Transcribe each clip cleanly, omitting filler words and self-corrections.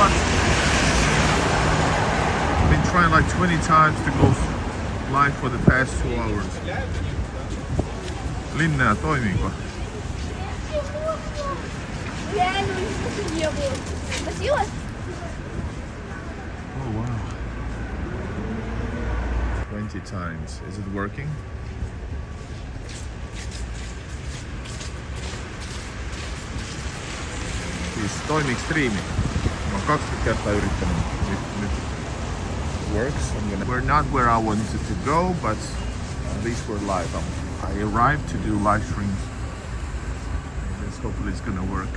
but I've been trying like 20 times to go live for the past 2 hours. Linnea, toimiiko? Oh wow. 20 times. Is it working? Siis toimii striimi. Mä oon 20 kertaa yrittänyt. Nyt works. We're not where I wanted to go, but at least we're live. I arrived to do live streams. This hopefully it's gonna work.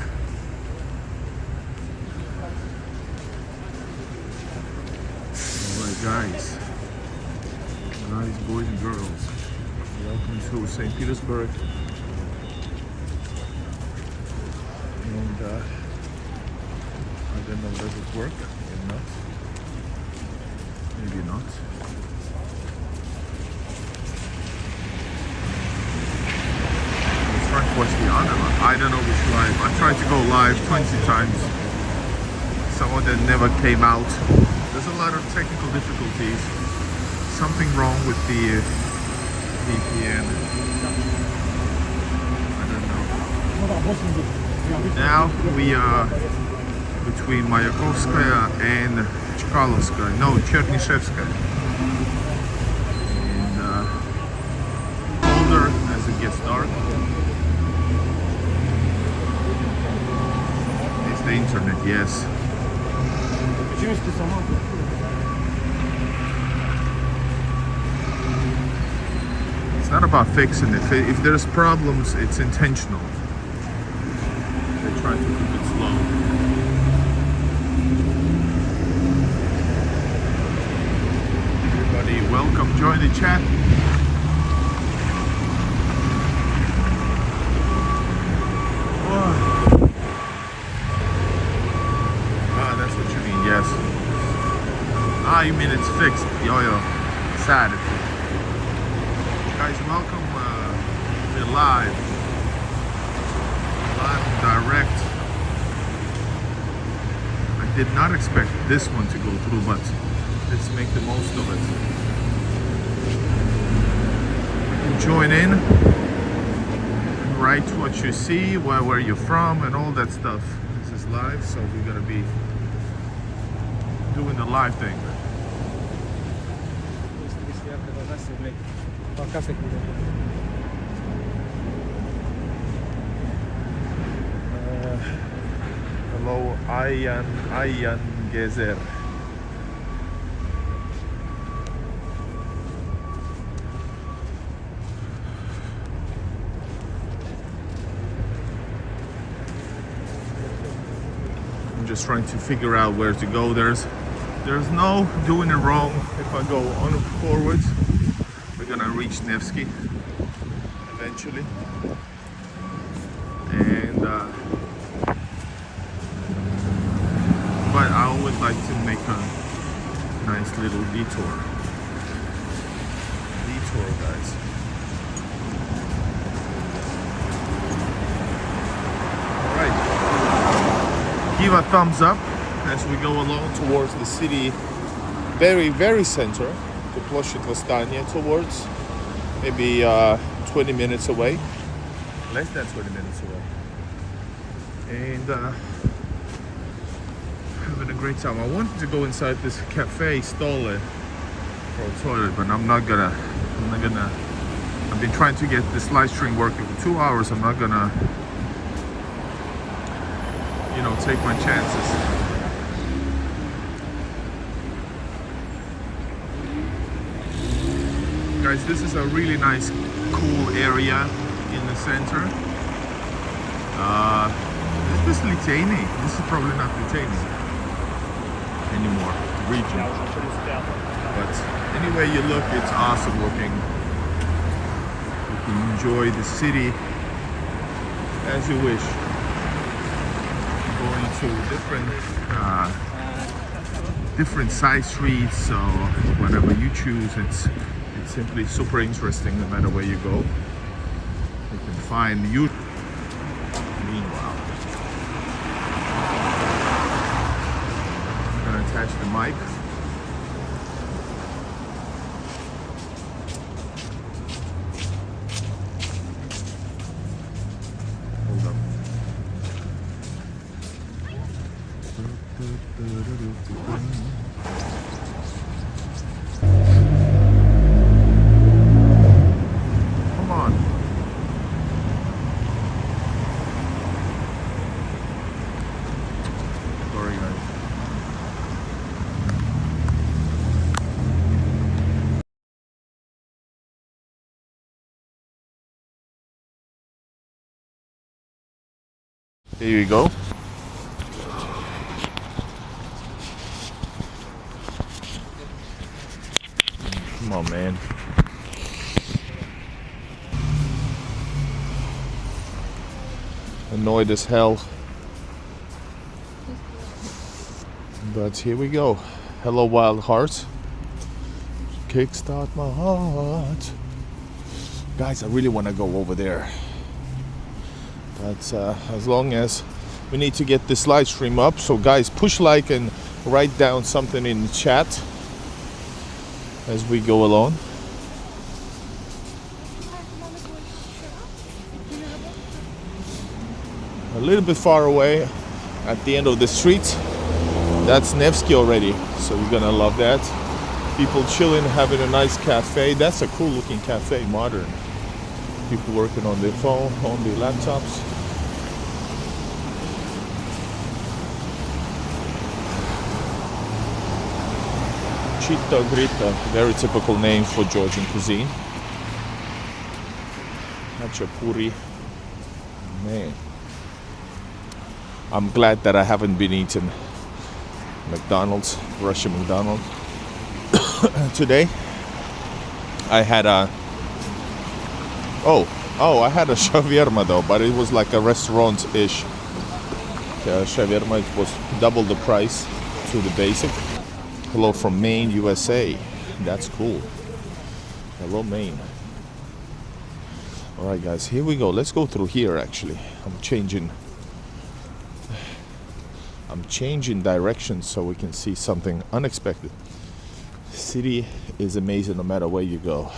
Alright guys, boys and girls, welcome to St. Petersburg. And I don't know, does it work? Maybe not. Maybe not. What's the honor? I don't know which live. I tried to go live 20 times. Some of them never came out. There's a lot of technical difficulties. Something wrong with the VPN. I don't know. Now we are between Mayakovskaya and Chernyshevskaya. And colder as it gets dark. The internet, yes. It's not about fixing it. If there's problems, it's intentional. They're trying to keep it slow. Everybody, welcome. Join the chat. Yes. Ah, you mean it's fixed? Yo. Sad. Guys, welcome. We're live. Live and direct. I did not expect this one to go through, but let's make the most of it. You can join in, write what you see, where you're from, and all that stuff. This is live, so we're gonna be doing the live thing. Hello, Ayan Gezer. I'm just trying to figure out where to go. There's no doing it wrong. If I go on forward, we're gonna reach Nevsky eventually. And but I always like to make a nice little detour, guys. All right, give a thumbs up as we go along towards the city, very, very center, to Ploshchad Vostania, towards maybe 20 minutes away, less than 20 minutes away, and having a great time. I wanted to go inside this cafe Stole for a toilet, but I'm not gonna. I've been trying to get this live stream working for 2 hours. I'm not gonna, take my chances. Guys, this is a really nice, cool area in the center. Is this Litani? This is probably not Litani anymore, region. But anyway you look, it's awesome looking. You can enjoy the city as you wish. Going to different side streets, so whatever you choose, it's simply super interesting no matter where you go. You can find you. Meanwhile, crash the mic. Hold up. Come on. Sorry, guys. There you go. Come on, man. Annoyed as hell. But here we go. Hello, Wild Heart. Kickstart my heart. Guys, I really want to go over there. But as long as we need to get this live stream up. So guys, push like and write down something in the chat as we go along. A little bit far away at the end of the street, that's Nevsky already, so you're gonna love that. People chilling, having a nice cafe. That's a cool looking cafe, modern. People working on their phone, on their laptops. Chita Grita, very typical name for Georgian cuisine. Hachapuri. Man. I'm glad that I haven't been eating McDonald's, Russian McDonald's. Today I had a I had a shawarma though, but it was like a restaurant-ish. Shawarma, it was double the price to the basic. Hello from Maine, USA. That's cool. Hello, Maine. Alright guys, here we go. Let's go through here actually. I'm changing directions so we can see something unexpected. City is amazing no matter where you go.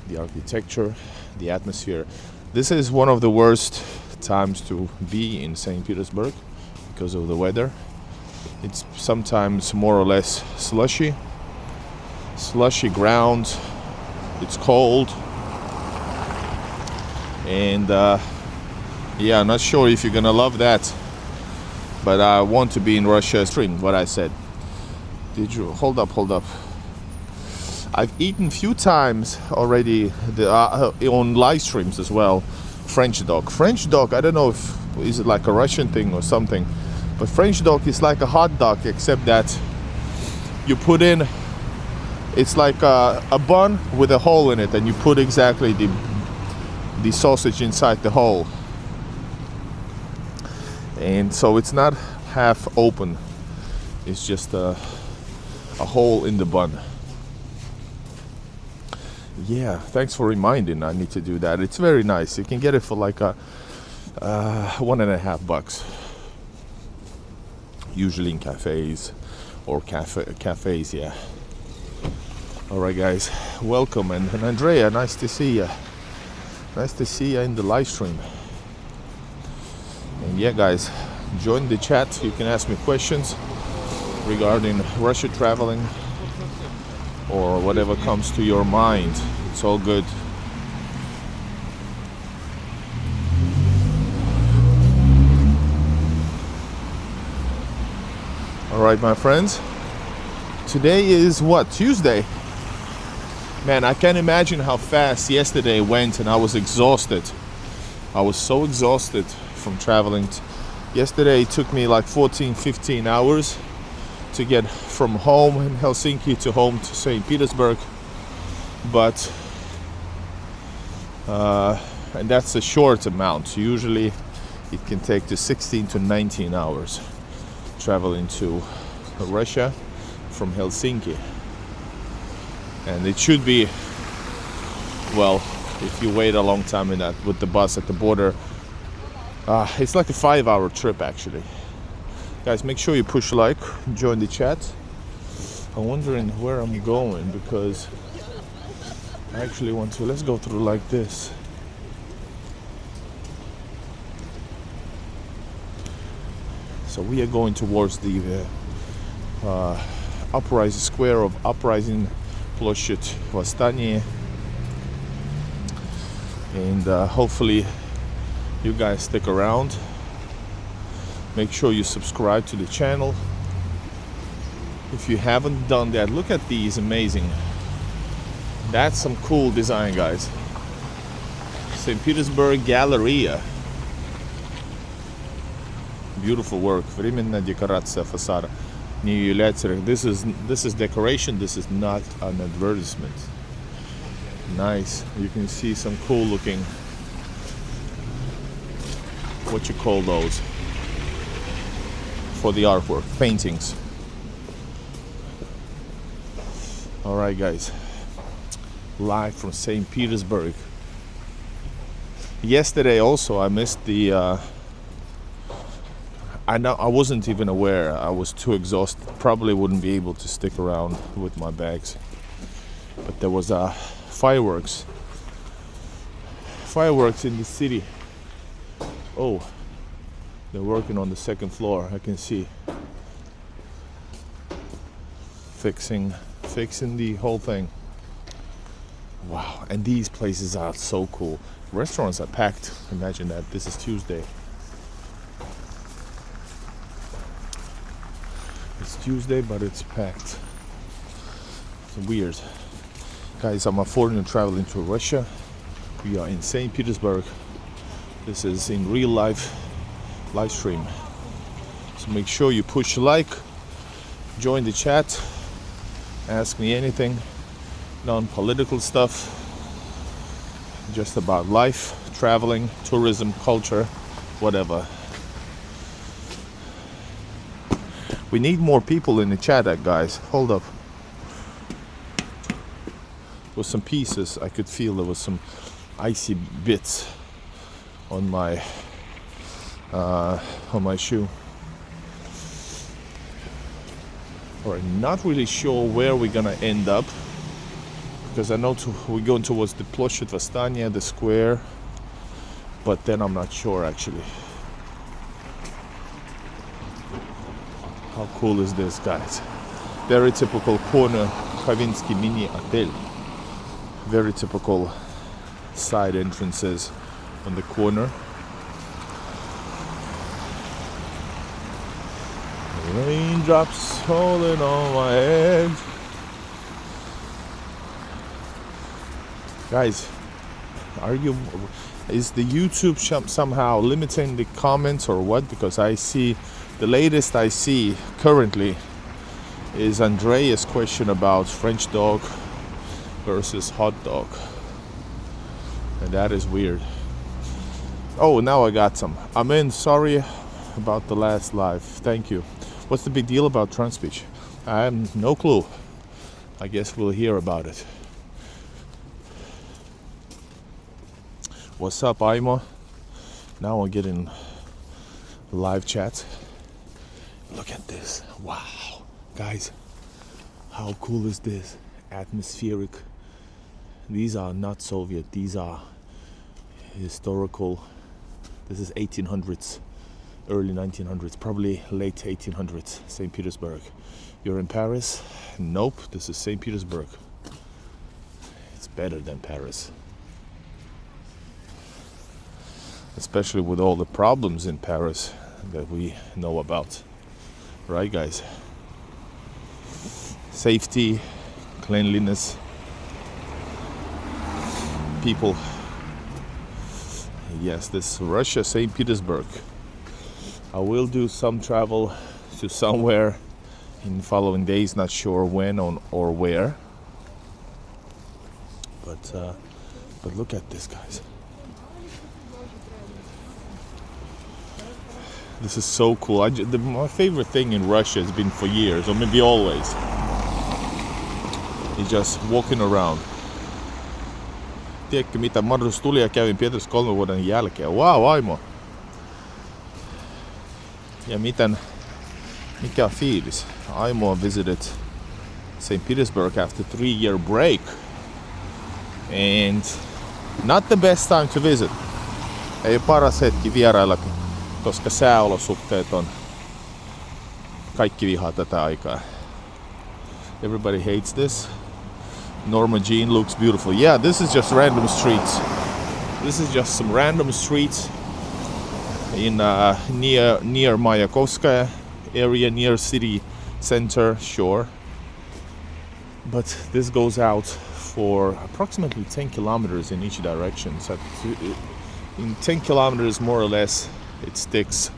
The architecture, the atmosphere. This is one of the worst times to be in St. Petersburg because of the weather. It's sometimes more or less slushy ground. It's cold. And yeah, I'm not sure if you're gonna love that. But I want to be in Russia. Stream what I said. Did you hold up? I've eaten few times already on live streams as well. French dog. I don't know if is it like a Russian thing or something, but French dog is like a hot dog except that you put in. It's like a bun with a hole in it, and you put exactly the sausage inside the hole. And so it's not half open, it's just a hole in the bun. Yeah, thanks for reminding. I need to do that. It's very nice. You can get it for like a $1.50 usually in cafes or cafes. Yeah. All right guys, welcome. And Andrea, nice to see you in the live stream. And yeah guys, join the chat. You can ask me questions regarding Russia traveling or whatever comes to your mind. It's all good. All right, my friends, today is what, Tuesday? Man, I can't imagine how fast yesterday went, and I was exhausted. I was so exhausted from traveling. Yesterday it took me like 14-15 hours to get from home in Helsinki to home to St. Petersburg, but and that's a short amount. Usually it can take to 16 to 19 hours traveling to Russia from Helsinki. And it should be, well, if you wait a long time in that with the bus at the border, it's like a 5-hour trip actually. Guys, make sure you push like, join the chat. I'm wondering where I'm going because I actually want to. Let's go through like this. So we are going towards the uprising square of Uprising Ploshchad Восстание, and hopefully you guys stick around. Make sure you subscribe to the channel if you haven't done that. Look at these, amazing. That's some cool design, guys. St. Petersburg Galleria. Beautiful work. Временная декорация фасада. Не является. This is decoration. This is not an advertisement. Nice. You can see some cool looking. What you call those? For the artwork, paintings. All right, guys. Live from St. Petersburg. Yesterday also I missed the. I wasn't even aware. I was too exhausted. Probably wouldn't be able to stick around with my bags. But there was fireworks in the city. Oh, they're working on the second floor. I can see fixing the whole thing. Wow, and these places are so cool. Restaurants are packed. Imagine that. This is Tuesday. It's Tuesday, but it's packed. It's weird. Guys, I'm a foreigner traveling to Russia. We are in St. Petersburg. This is in real life live stream. So make sure you push like, join the chat, ask me anything, non-political stuff, just about life, traveling, tourism, culture, whatever. We need more people in the chat, guys. Hold up. With some pieces, I could feel there was some icy bits on my shoe. Alright, not really sure where we're gonna end up because I know we're going towards the Ploshchad Восстания, the square, but then I'm not sure actually. How cool is this, guys? Very typical corner Kavinsky mini hotel. Very typical side entrances on the corner. Raindrops falling on my head. Guys, is the YouTube somehow limiting the comments or what? Because I see, the latest I see currently is Andrea's question about French dog versus hot dog. And that is weird. Oh, now I got some. I'm in, sorry about the last live. Thank you. What's the big deal about Trump speech? I have no clue. I guess we'll hear about it. What's up, Aimo? Now we're getting live chat. Look at this. Wow. Guys, how cool is this? Atmospheric. These are not Soviet. These are historical. This is 1800s. Early 1900s, probably late 1800s, St. Petersburg. You're in Paris? Nope, this is St. Petersburg. It's better than Paris. Especially with all the problems in Paris that we know about. Right, guys? Safety, cleanliness, people. Yes, this Russia, St. Petersburg. I will do some travel to somewhere in following days, not sure when or where. But look at this, guys. This is so cool. My favorite thing in Russia has been for years, or maybe always, is just walking around. Tiedätkö mitä mahdollisuus tuli ja kävin Pietarissa 3 vuoden jälkeen. Wow, Aimo! Ja Mikä fiilis? Aimo visited St. Petersburg after 3-year break. And not the best time to visit. Ei paras hetki vierailla, koska sääolosuhteet on... Kaikki vihaa tätä aikaa. Everybody hates this. Norma Jean looks beautiful. Yeah, this is just random streets. This is just some random streets in near Mayakovskaya area, near city center, sure. But this goes out for approximately 10 kilometers in each direction. So in 10 kilometers, more or less, it sticks.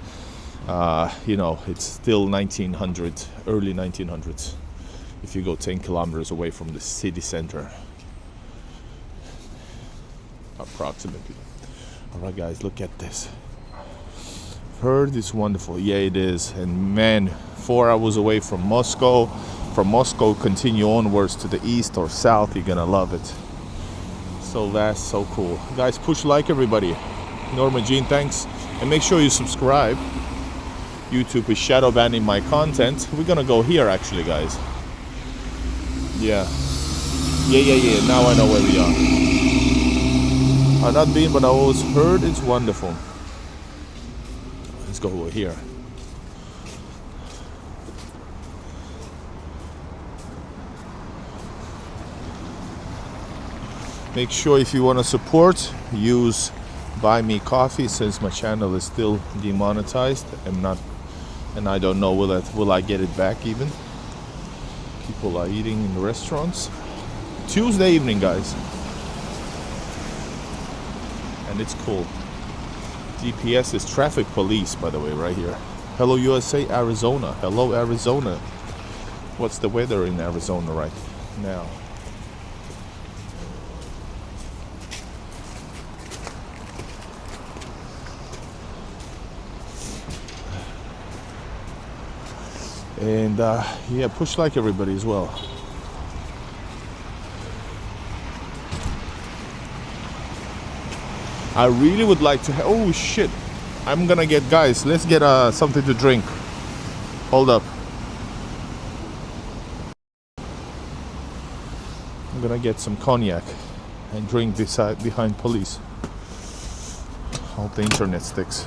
It's still 1900, early 1900s. If you go 10 kilometers away from the city center, approximately. All right, guys, look at this. Heard it's wonderful. Yeah, it is. And man, 4 hours away from Moscow. From Moscow, continue onwards to the east or south. You're gonna love it. So vast, so cool. Guys, push like, everybody. Norma Jean, thanks. And make sure you subscribe. YouTube is shadow banning my content. We're gonna go here actually, guys. Yeah. Now I know where we are. I've not been, but I always heard it's wonderful. Let's go over here. Make sure if you want to support, use Buy Me Coffee, since my channel is still demonetized. And I don't know will I get it back even. People are eating in the restaurants. Tuesday evening, guys. And it's cool. GPS is traffic police, by the way, right here. Hello USA, Arizona. Hello Arizona. What's the weather in Arizona right now? And yeah, push like, everybody, as well. I really would like to oh shit, I'm gonna get, guys, let's get something to drink. Hold up. I'm gonna get some cognac and drink beside behind police. Hope the internet sticks.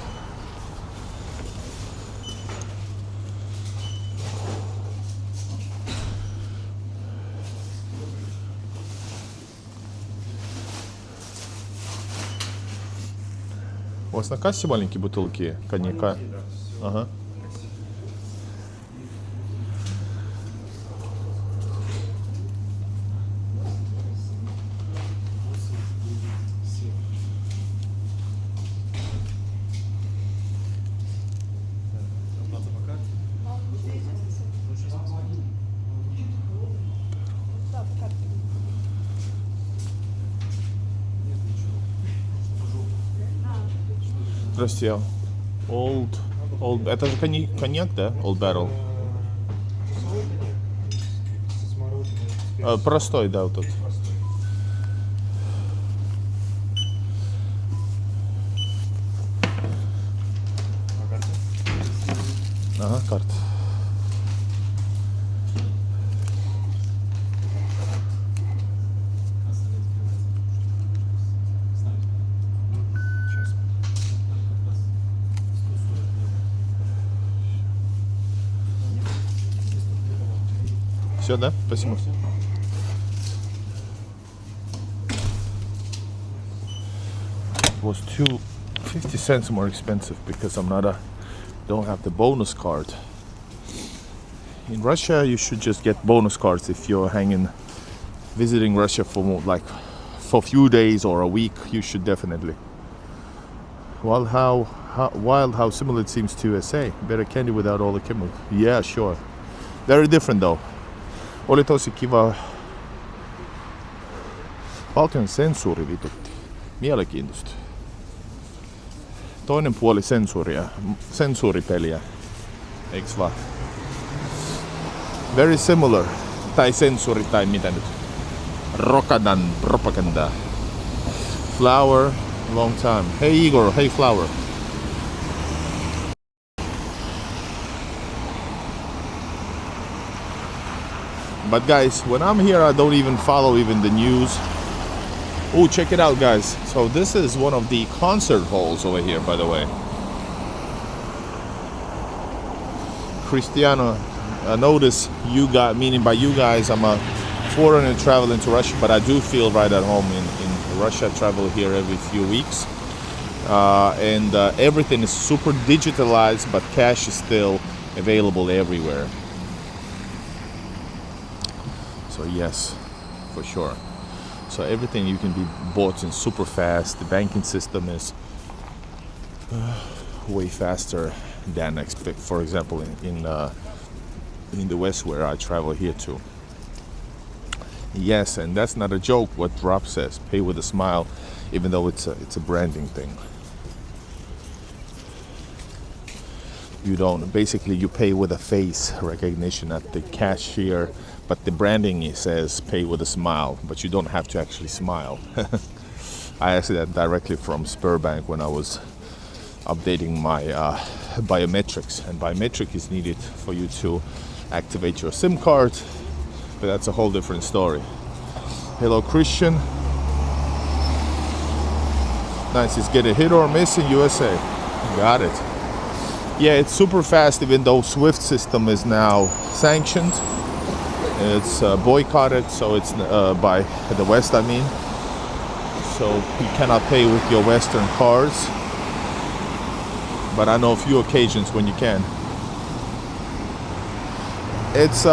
У вас на кассе маленькие бутылки коньяка? Ага. Здравствуйте. Old, это же коньяк, да? Old Barrel. Простой, да, вот тут. Ага, карта. Все, да? Спасибо. It was 50 cents more expensive because don't have the bonus card. In Russia, you should just get bonus cards if you're visiting Russia for a few days or a week. You should definitely. Well, how similar it seems to USA. Better candy without all the chemicals. Yeah, sure. Very different though. Oli tosi kiva. Valtion sensuuri vitutti. Mielenkiintoista. Toinen puoli sensuuripeliä. Eiks vaan? Very similar. Tai sensuuri tai mitä nyt. Rokadan propaganda. Flower, long time. Hey Igor, hey Flower. But guys, when I'm here, I don't even follow even the news. Oh, check it out, guys. So this is one of the concert halls over here, by the way. Cristiano, notice you got, meaning by you guys, I'm a foreigner traveling to Russia, but I do feel right at home in Russia. I travel here every few weeks. And everything is super digitalized, but cash is still available everywhere. So yes, for sure. So everything you can be bought in super fast. The banking system is way faster than expect. For example, in the West where I travel here to. Yes, and that's not a joke. What Rob says, pay with a smile, even though it's a branding thing. You don't, basically you pay with a face recognition at the cashier, but the branding says pay with a smile, but you don't have to actually smile. I asked that directly from Sberbank when I was updating my biometrics, and biometric is needed for you to activate your SIM card, but that's a whole different story. Hello Christian. Nice, is get a hit or miss in USA. Got it. Yeah, it's super fast, even though SWIFT system is now sanctioned. It's boycotted, so it's by the West, I mean. So you cannot pay with your Western cards. But I know a few occasions when you can. It's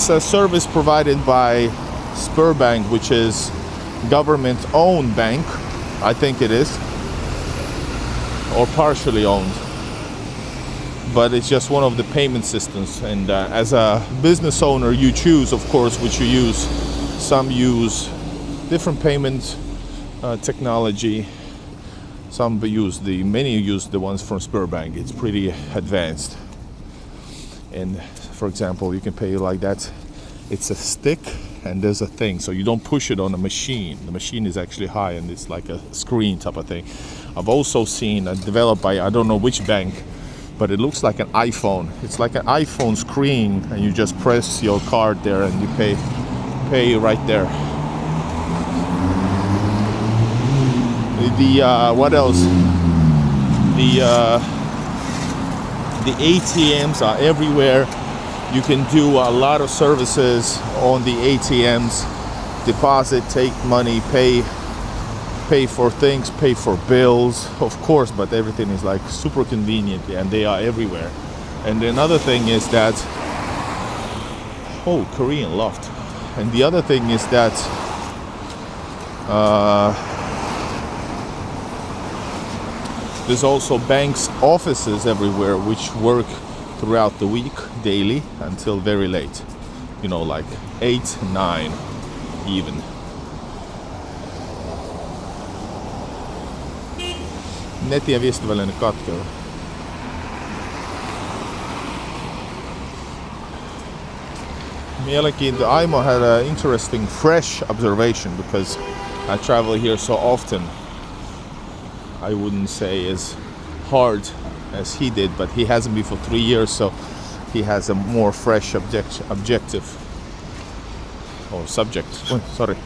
a service provided by Sberbank, which is government-owned bank, I think it is. Or partially owned, but it's just one of the payment systems, and as a business owner you choose, of course, which you use. Some use different payment technology, many use the ones from Sberbank. It's pretty advanced, and for example you can pay like that. It's a stick and there's a thing, so you don't push it on a machine. The machine is actually high and it's like a screen type of thing. I've also seen developed by, I don't know which bank, but it looks like an iPhone. It's like an iPhone screen, and you just press your card there and you pay right there. What else? The ATMs are everywhere. You can do a lot of services on the ATMs. Deposit, take money, pay for things, pay for bills, of course, but everything is like super convenient, and they are everywhere. And another thing is that, oh, Korean loft. And the other thing is that there's also banks' offices everywhere which work throughout the week, daily, until very late. You know, like 8, 9 even. Netien viestinväline katkeu. Mielenkiintoinen. Aimo had an interesting, fresh observation, because I travel here so often. I wouldn't say as hard as he did, but he hasn't been for 3 years, so he has a more fresh objective or subject. Oh, sorry.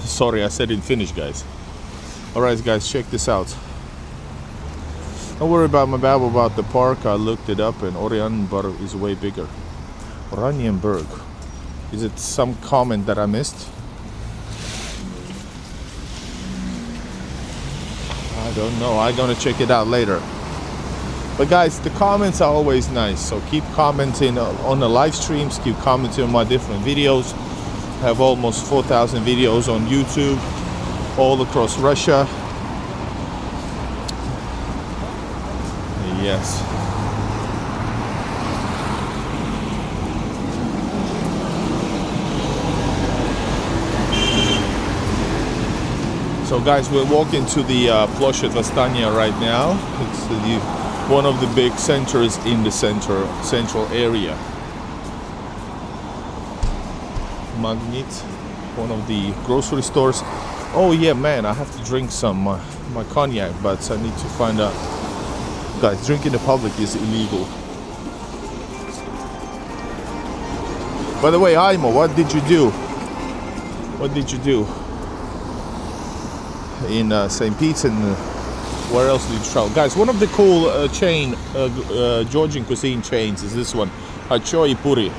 Sorry, I said in Finnish, guys. Alright, guys, check this out. Don't worry about my babble about the park. I looked it up, and Oranienburg is way bigger. Oranienburg. Is it some comment that I missed? I don't know. I'm gonna check it out later. But guys, the comments are always nice, so keep commenting on the live streams, keep commenting on my different videos. I have almost 4,000 videos on YouTube all across Russia. Yes. So guys, we're walking to the Ploshchad Vastania right now. It's one of the big centers in the central area. Magnet, one of the grocery stores. Oh yeah, man, I have to drink some my cognac, but I need to find a guys. Drinking in public is illegal. By the way, Aimo, what did you do? What did you do in St. Pete's, and where else did you travel? Guys, one of the cool Georgian cuisine chains is this one, Hachoi Puri.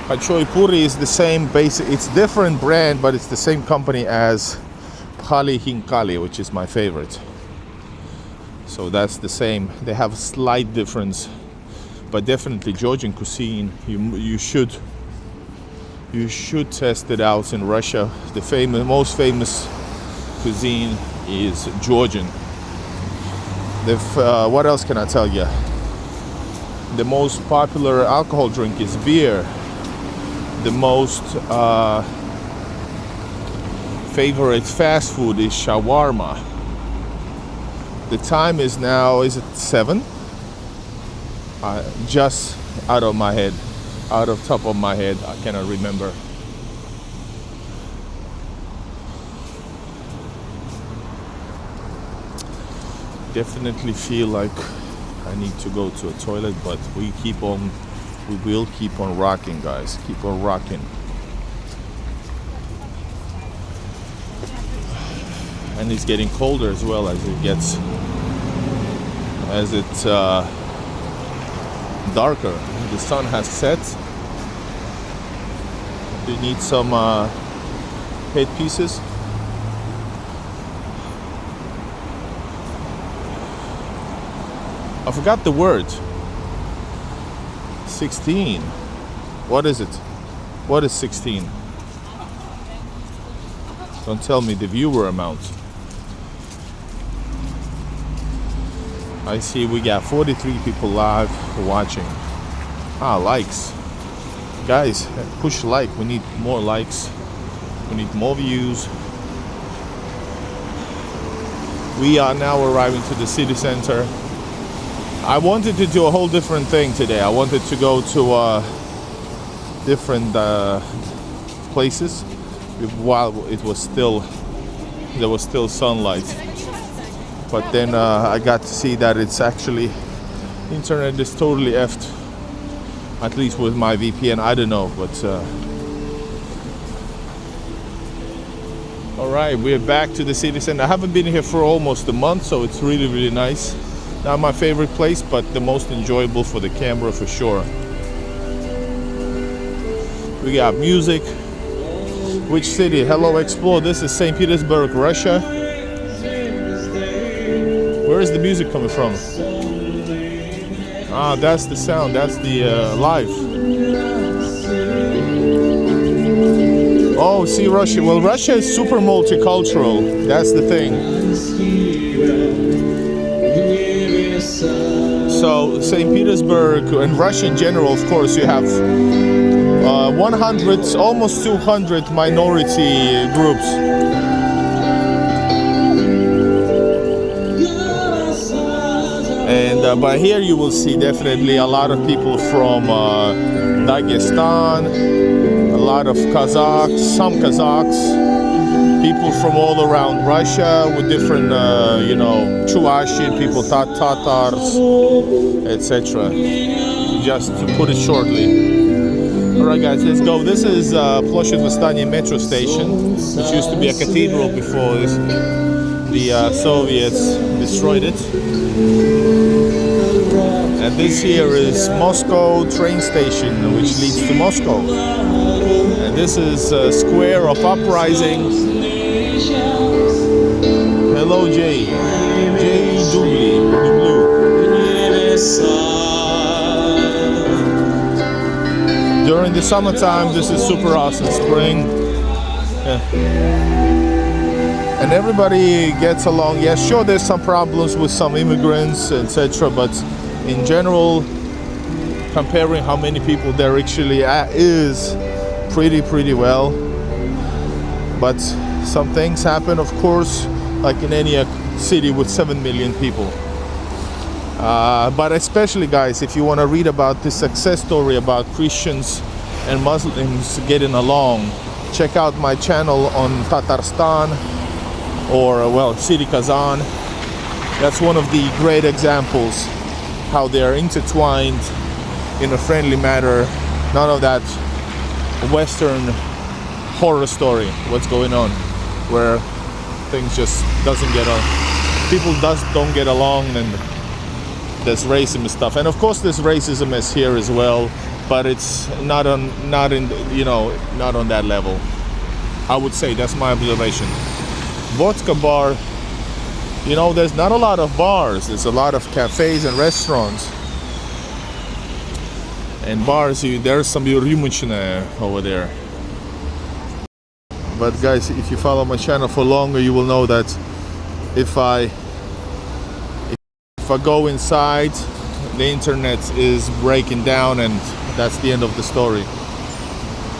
Hachoi Puri is the same basic, it's different brand, but it's the same company as Phali Hinkali, which is my favorite. So that's the same. They have a slight difference, but definitely Georgian cuisine, you should test it out in Russia. The most famous cuisine is Georgian. What else can I tell you? The most popular alcohol drink is beer. The most favorite fast food is shawarma. The time is now, is it 7? Just out of my head, out of top of my head, I cannot remember. Definitely feel like I need to go to a toilet, but we will keep on rocking, guys. Keep on rocking. And it's getting colder as well as it's darker. The sun has set. Do you need some headpieces? I forgot the word. 16. What is it? What is 16? Don't tell me the viewer amount. I see we got 43 people live watching. Likes. Guys, push like. We need more likes. We need more views. We are now arriving to the city center. I wanted to do a whole different thing today. I wanted to go to different places while there was still sunlight. But then I got to see that it's actually, internet is totally effed. At least with my VPN, I don't know, but all right, we're back to the city center. I haven't been here for almost a month, so it's really, really nice. Not my favorite place, but the most enjoyable for the camera for sure. We got music. Which city? Hello, explore. This is St. Petersburg, Russia. Where is the music coming from? That's the sound. That's the live. Oh, see Russia. Well, Russia is super multicultural. That's the thing. So St. Petersburg and Russia in general, of course, you have 100, almost 200 minority groups. And but here you will see definitely a lot of people from Dagestan, a lot of Kazakhs, some Kazakhs. People from all around Russia with different, Chuvashian people, Tatars, etc. Just to put it shortly. Alright guys, let's go. This is Ploshchad Vostania metro station, which used to be a cathedral before the Soviets destroyed it. And this here is Moscow train station, which leads to Moscow. And this is a square of uprising. Hello, Jay. Jay Dublu. During the summertime, this is super awesome. Spring. Yeah. And everybody gets along. Yeah, sure, there's some problems with some immigrants, etc. But in general, comparing how many people there actually is, pretty well. But some things happen, of course, like in any city with 7 million people. But especially, guys, if you want to read about this success story about Christians and Muslims getting along, check out my channel on Tatarstan, or well, City Kazan. That's one of the great examples how they are intertwined in a friendly manner. None of that Western horror story, what's going on, where things just doesn't get on. People don't get along, and there's racism and stuff. And of course there's racism is here as well, but it's not on that level. I would say that's my observation. Vodka bar, there's not a lot of bars. There's a lot of cafes and restaurants. And bars, there's some rymachina over there. But guys, if you follow my channel for longer, you will know that if I go inside, the internet is breaking down, and that's the end of the story.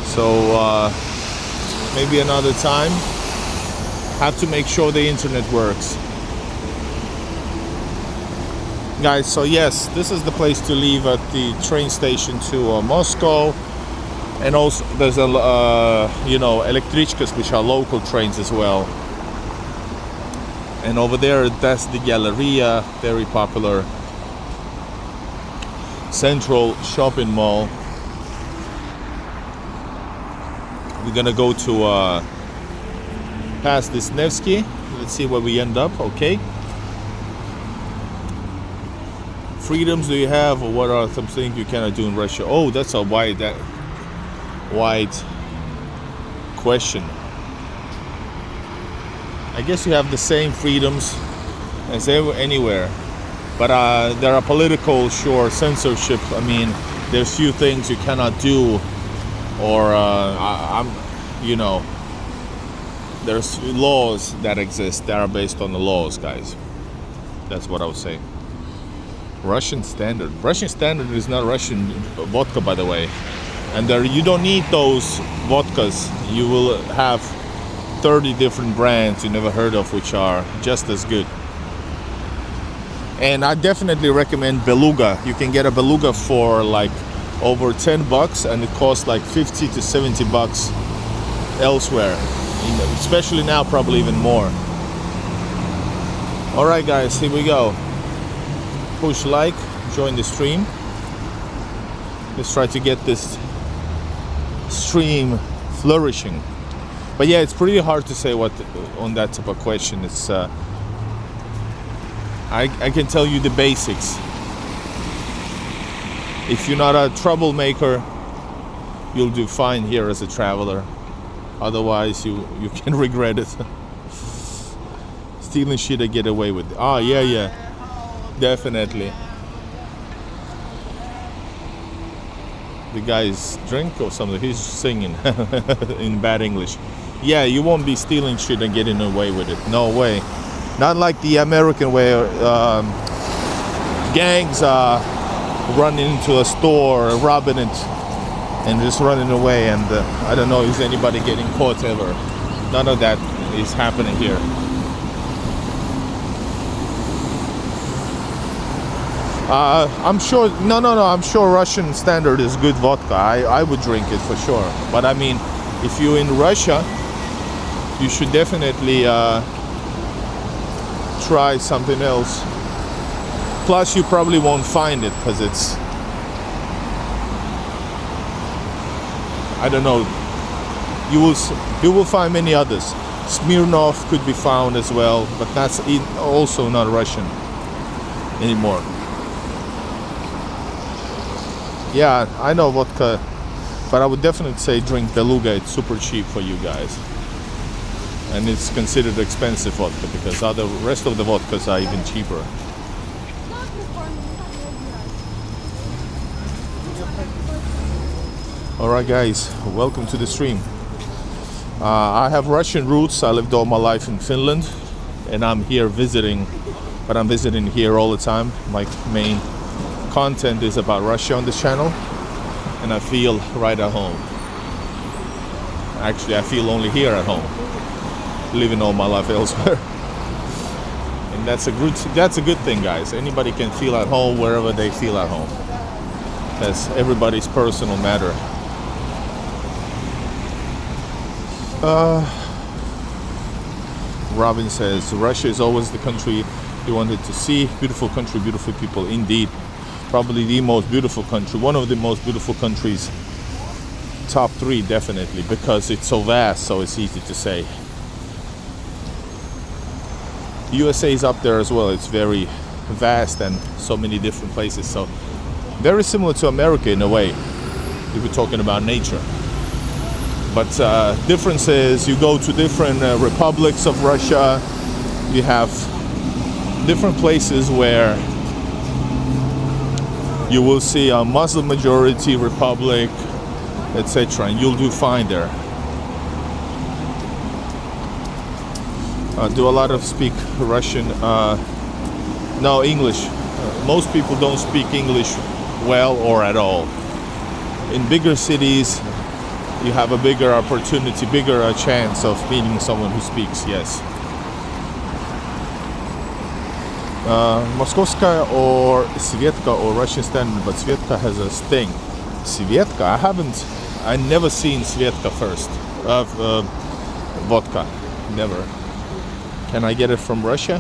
So maybe another time. Have to make sure the internet works. Guys, so yes, this is the place to leave at the train station to Moscow. And also there's electrichkas, which are local trains as well. And over there, that's the Galleria, very popular central shopping mall. We're gonna go to past this Nevsky. Let's see where we end up. Okay. Freedoms do you have, or what are some things you cannot do in Russia? Oh, that's a wide question. I guess you have the same freedoms as anywhere, but there are political, censorship. I mean, there's few things you cannot do, or there's laws that exist that are based on the laws, guys. That's what I would say. Russian standard. Russian standard is not Russian vodka, by the way. And you don't need those vodkas. You will have 30 different brands you never heard of, which are just as good. And I definitely recommend Beluga. You can get a Beluga for like over $10, and it costs like 50 to 70 bucks elsewhere. Especially now, probably even more. All right, guys, here we go. Push like, join the stream. Let's try to get this stream flourishing. But yeah, it's pretty hard to say what on that type of question. It's I can tell you the basics. If you're not a troublemaker, you'll do fine here as a traveler. Otherwise, you can regret it. Stealing shit I get away with. Oh yeah, definitely. The guy's drink or something. He's singing in bad English. Yeah, you won't be stealing shit and getting away with it. No way. Not like the American way. Gangs are running into a store, robbing it, and just running away. And I don't know if anybody getting caught ever. None of that is happening here. I'm sure. No. I'm sure Russian standard is good vodka. I would drink it for sure. But I mean, if you're in Russia, you should definitely try something else. Plus, you probably won't find it because it's, I don't know. You will find many others. Smirnoff could be found as well, but that's also not Russian anymore. Yeah, I know vodka, but I would definitely say drink Beluga. It's super cheap for you guys. And it's considered expensive vodka because the rest of the vodkas are even cheaper. Alright guys, welcome to the stream. I have Russian roots. I lived all my life in Finland, and I'm here visiting, but I'm visiting here all the time. My main content is about Russia on this channel, and I feel right at home. Actually, I feel only here at home, living all my life elsewhere. And that's a good thing, guys. Anybody can feel at home wherever they feel at home. That's everybody's personal matter. Robin says Russia is always the country you wanted to see. Beautiful country, beautiful people indeed. Probably the most beautiful country, one of the most beautiful countries. Top 3 definitely, because it's so vast, so it's easy to say. USA is up there as well. It's very vast and so many different places. So very similar to America in a way, if we're talking about nature. But difference is you go to different republics of Russia. You have different places where you will see a Muslim majority republic, etc. And you'll do fine there. Do a lot of speak Russian? No, English. Most people don't speak English well or at all. In bigger cities, you have a bigger opportunity, bigger chance of meeting someone who speaks, yes. Mayakovskaya or Svetka or Russian standard, but Svetka has a sting. Svetka? I never seen Svetka first. Vodka, never. Can I get it from Russia?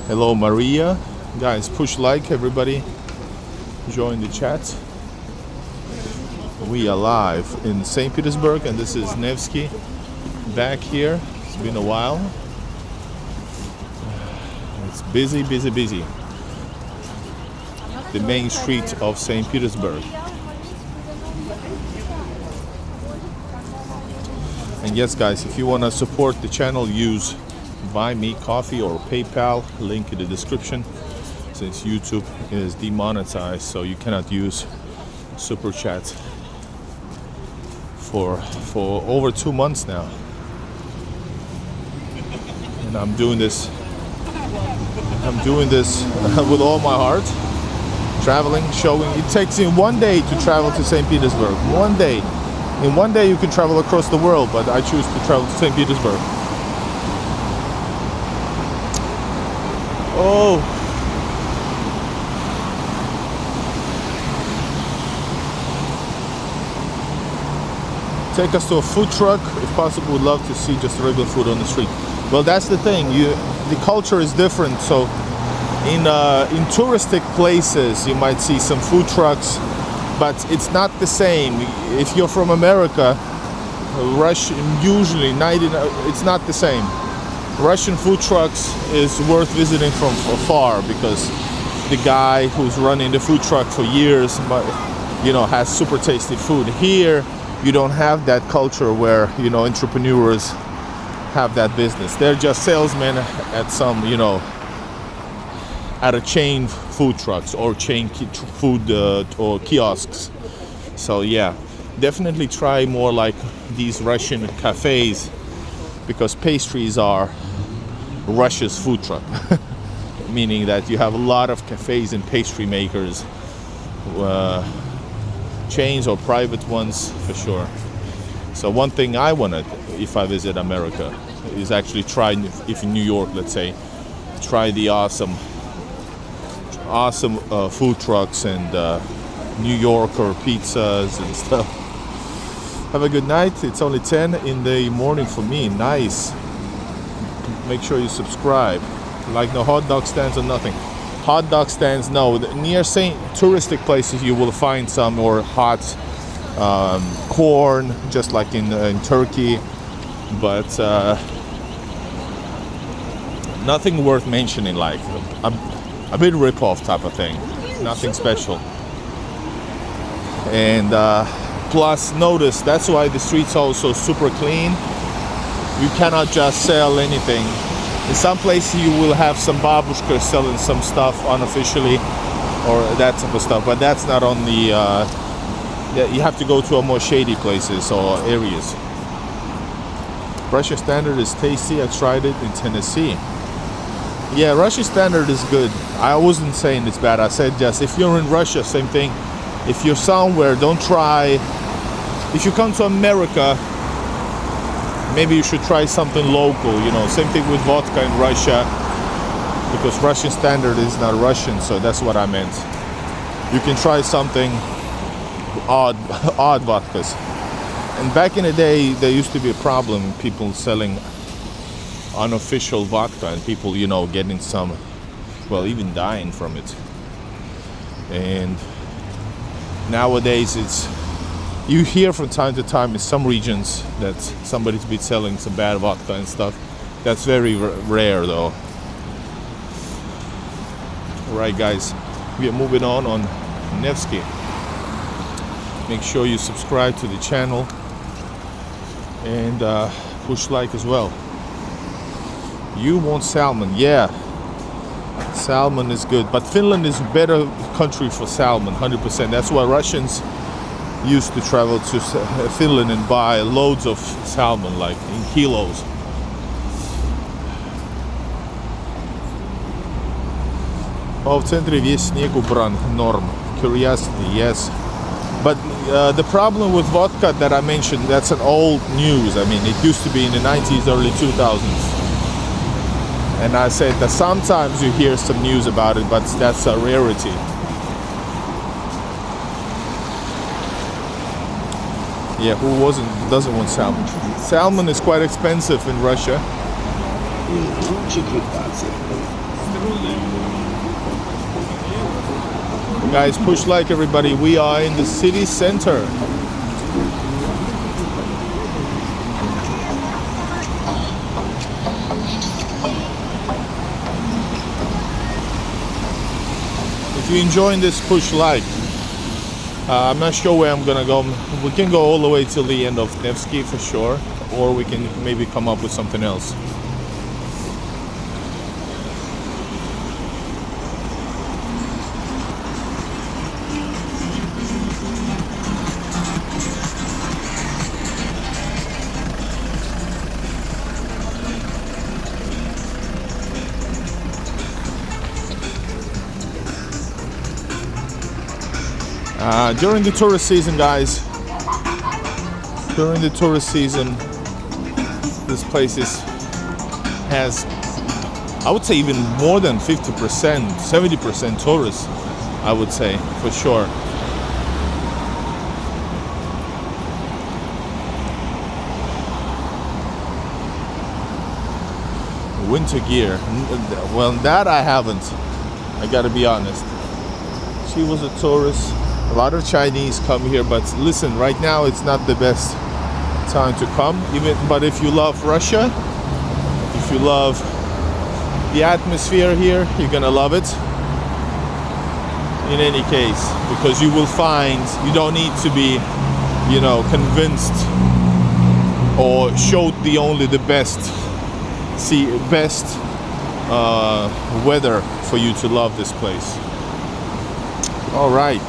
Hello Maria. Guys, push like, everybody. Join the chat. We are live in St. Petersburg, and this is Nevsky back here. It's been a while. It's busy, busy, busy. The main street of St. Petersburg. And yes, guys, if you want to support the channel, use Buy Me Coffee or PayPal, link in the description, since YouTube is demonetized, so you cannot use super chat for over 2 months now. And I'm doing this with all my heart, traveling, showing. It takes you 1 day to travel to St. Petersburg. 1 day. In 1 day you can travel across the world, but I choose to travel to St. Petersburg. Oh. Take us to a food truck. If possible, would love to see just regular food on the street. Well, that's the thing. The culture is different. So in touristic places, you might see some food trucks, but it's not the same. If you're from America, Russian usually it's not the same. Russian food trucks is worth visiting from afar because the guy who's running the food truck for years, has super tasty food. Here, you don't have that culture where entrepreneurs have that business. They're just salesmen at some at a chain food trucks or chain food or kiosks. So yeah, definitely try more like these Russian cafes, because pastries are Russia's food truck. Meaning that you have a lot of cafes and pastry makers, chains or private ones for sure. So one thing I wanted, if I visit America, is actually try, if in New York, let's say, try the awesome food trucks and New Yorker pizzas and stuff. Have a good night. It's only 10 in the morning for me. Nice. Make sure you subscribe. Like no hot dog stands or nothing. Hot dog stands, no. Near touristic places you will find some, or hot corn, just like in Turkey. But nothing worth mentioning, like a bit rip-off type of thing. Nothing special. And plus, notice, that's why the streets are also super clean. You cannot just sell anything. In some places you will have some babushkas selling some stuff unofficially, or that type of stuff, but that's not on the, you have to go to a more shady places or areas. Russian standard is tasty. I tried it in Tennessee. Yeah, Russian standard is good. I wasn't saying it's bad. I said just, if you're in Russia, same thing. If you're somewhere, don't try. If you come to America, maybe you should try something local, same thing with vodka in Russia, because Russian standard is not Russian, so that's what I meant. You can try something odd vodkas. And back in the day, there used to be a problem, people selling unofficial vodka, and people, you know, getting some, well, even dying from it. And nowadays it's, you hear from time to time in some regions that somebody's been selling some bad vodka and stuff. That's very rare though. Alright guys, we are moving on Nevsky. Make sure you subscribe to the channel and push like as well. You want salmon? Yeah, salmon is good, but Finland is a better country for salmon, 100%. That's why Russians used to travel to Finland and buy loads of salmon, like in kilos. В центре весь снег убран, норм. Curiosity, yes. But the problem with vodka that I mentioned, that's an old news. I mean, it used to be in the 90s, early 2000s. And I said that sometimes you hear some news about it, but that's a rarity. Yeah, who doesn't want salmon? Salmon is quite expensive in Russia. Guys, push like everybody. We are in the city center. If you're enjoying this, push like. I'm not sure where I'm gonna go. We can go all the way till the end of Nevsky for sure, or we can maybe come up with something else. During the tourist season, guys, during the tourist season, this place has, I would say, even more than 50%, 70% tourists, I would say, for sure. Winter gear, well, that I haven't, I gotta be honest. She was a tourist. A lot of Chinese come here, but listen, right now it's not the best time to come. But if you love Russia, if you love the atmosphere here, you're gonna love it. In any case, because you will find you don't need to be, you know, convinced or showed only the best weather for you to love this place. All right.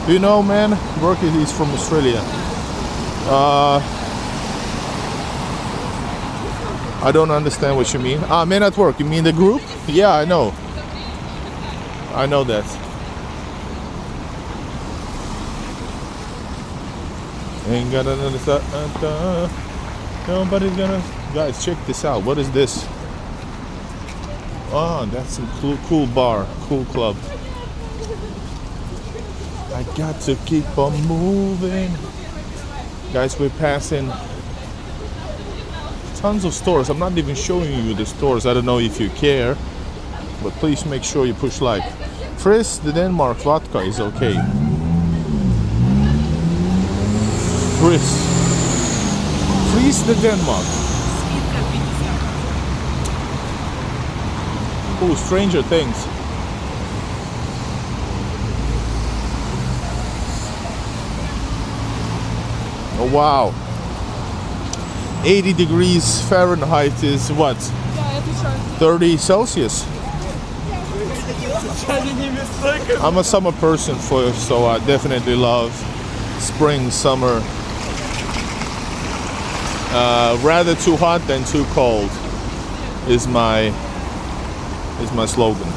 Do you know, man? Work is from Australia. I don't understand what you mean. Men at work. You mean the group? Yeah, I know. I know that. Ain't gonna understand. Nobody's gonna. Guys, check this out. What is this? Oh, that's some cool bar, cool club. I got to keep on moving. Guys, we're passing tons of stores. I'm not even showing you the stores. I don't know if you care, but please make sure you push like. Fris, the Denmark vodka is okay. Fris, the Denmark. Oh, Stranger Things. Oh wow, 80 degrees Fahrenheit is what? 30 Celsius. I'm a summer person, so I definitely love spring, summer. Rather too hot than too cold is my slogan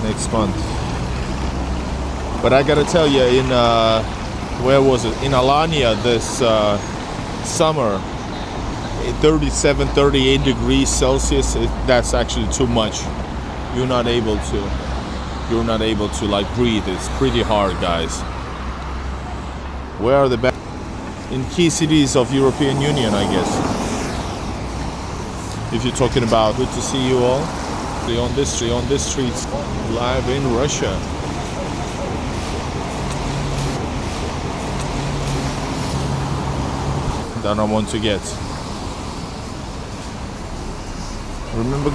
next month. But I gotta tell you, in where was it? In Alanya this summer, 37, 38 degrees Celsius, that's actually too much. You're not able to like breathe. It's pretty hard, guys. Where are the best? In key cities of European Union, I guess. if you're talking about. Good to see you all. On this street, live in Russia. That I want to get. Remember, guys.